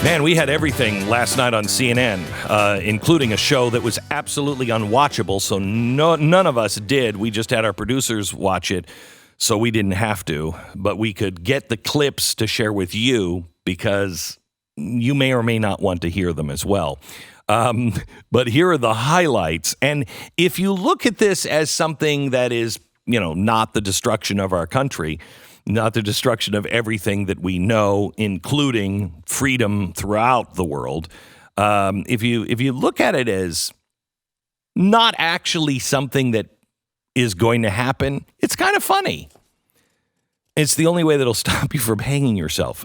Man, we had everything last night on CNN, including a show that was absolutely unwatchable, so none of us did. We just had our producers watch it, so we didn't have to. But we could get the clips to share with you because you may or may not want to hear them as well. But here are the highlights. And if you look at this as something that is, not the destruction of our country, not the destruction of everything that we know, including freedom throughout the world. If you look at it as not actually something that is going to happen, it's kind of funny. It's the only way that'll stop you from hanging yourself.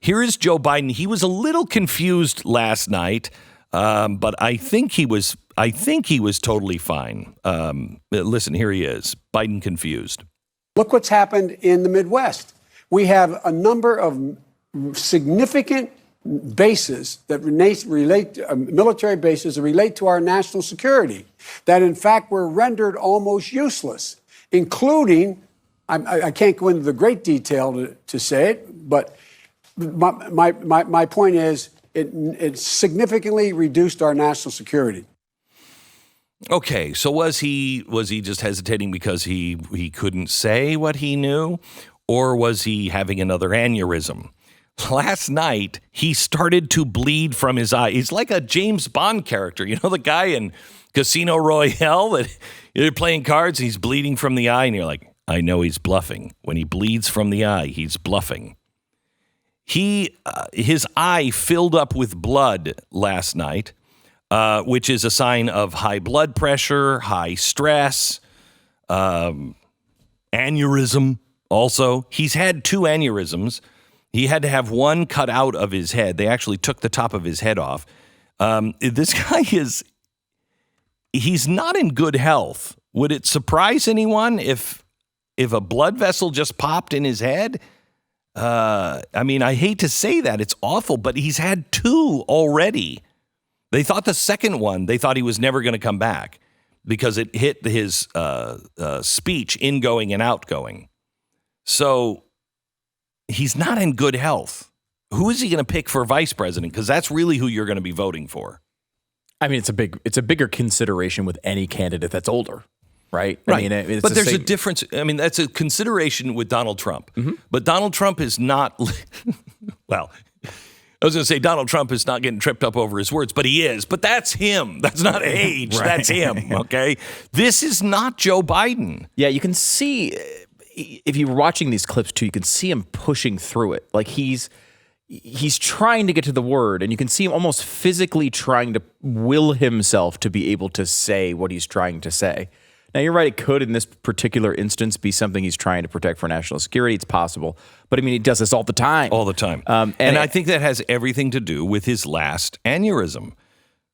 Here is Joe Biden. He was a little confused last night, but I think he was totally fine. Listen, here he is. Biden confused. Look what's happened in the Midwest. We have a number of significant bases that relate military bases that relate to our national security that, in fact, were rendered almost useless, including, I can't go into the great detail to say it, but my point is it significantly reduced our national security. Okay, so was he just hesitating because he couldn't say what he knew, or was he having another aneurysm? Last night, he started to bleed from his eye. He's like a James Bond character. You know the guy in Casino Royale that you're playing cards, he's bleeding from the eye, and you're like, I know he's bluffing. When he bleeds from the eye, he's bluffing. His eye filled up with blood last night. Which is a sign of high blood pressure, high stress, aneurysm also. He's had 2 aneurysms. He had to have one cut out of his head. They actually took the top of his head off. This guy he's not in good health. Would it surprise anyone if a blood vessel just popped in his head? I hate to say that. It's awful, but he's had 2 already. They thought the second one, they thought he was never going to come back because it hit his speech, ingoing and outgoing. So he's not in good health. Who is he going to pick for vice president? Because that's really who you're going to be voting for. I mean, it's a bigger consideration with any candidate that's older, right? Right. I mean, but there's a difference. I mean, that's a consideration with Donald Trump. Mm-hmm. But Donald Trump is not, well, I was going to say Donald Trump is not getting tripped up over his words, but he is. But that's him. That's not age. Right. That's him, okay? This is not Joe Biden. Yeah, you can see, if you're watching these clips too, you can see him pushing through it. Like he's trying to get to the word, and you can see him almost physically trying to will himself to be able to say what he's trying to say. Now, you're right, it could, in this particular instance, be something he's trying to protect for national security. It's possible. But, I mean, he does this all the time. All the time. And I think that has everything to do with his last aneurysm.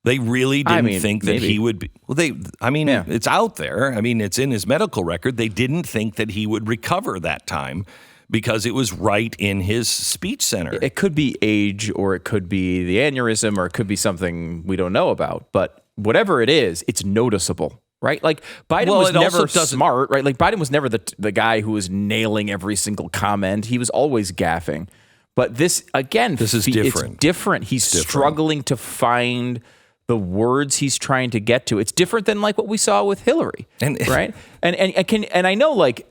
They really didn't think that he would be... Well, It's out there. I mean, it's in his medical record. They didn't think that he would recover that time because it was right in his speech center. It could be age, or it could be the aneurysm, or it could be something we don't know about. But whatever it is, it's noticeable. Right? Like Biden was never smart, right? Like Biden was never the guy who was nailing every single comment. He was always gaffing. But this is different. It's different. He's struggling to find the words he's trying to get to. It's different than like what we saw with Hillary, right? And I know like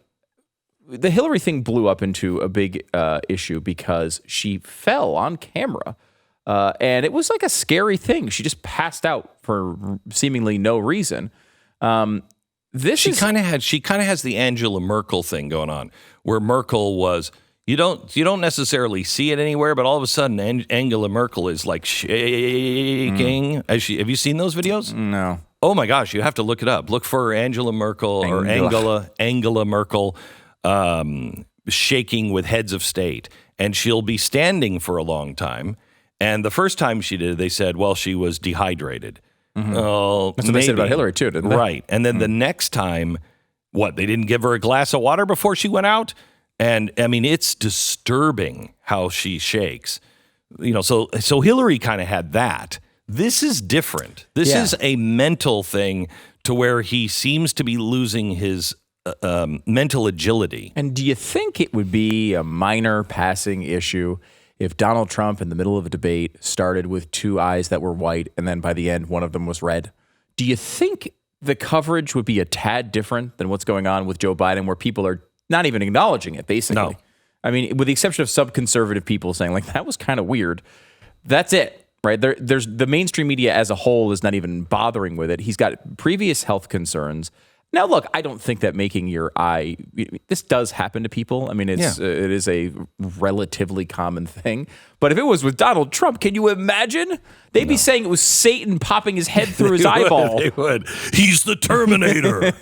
the Hillary thing blew up into a big issue because she fell on camera. And it was like a scary thing. She just passed out for seemingly no reason. She kind of has the Angela Merkel thing going on, where Merkel was, you don't necessarily see it anywhere, but all of a sudden Angela Merkel is like shaking. Have you seen those videos? No. Oh my gosh, you have to look it up. Look for Angela Merkel or Angela Merkel shaking with heads of state, and she'll be standing for a long time. And the first time she did it, they said, well, she was dehydrated. Mm-hmm. That's what they said about Hillary, too, didn't they? Right. And then the next time, they didn't give her a glass of water before she went out? And, I mean, it's disturbing how she shakes. So Hillary kind of had that. This is different. This is a mental thing to where he seems to be losing his mental agility. And do you think it would be a minor passing issue if Donald Trump in the middle of a debate started with two eyes that were white and then by the end one of them was red, do you think the coverage would be a tad different than what's going on with Joe Biden, where people are not even acknowledging it, basically? No. I mean, with the exception of sub-conservative people saying, like, that was kind of weird. That's it, right? There's the mainstream media as a whole is not even bothering with it. He's got previous health concerns. Now, look, I don't think that making your eye, this does happen to people. I mean, it is a relatively common thing. But if it was with Donald Trump, can you imagine? They'd be saying it was Satan popping his head through his eyeball. They would. He's the Terminator.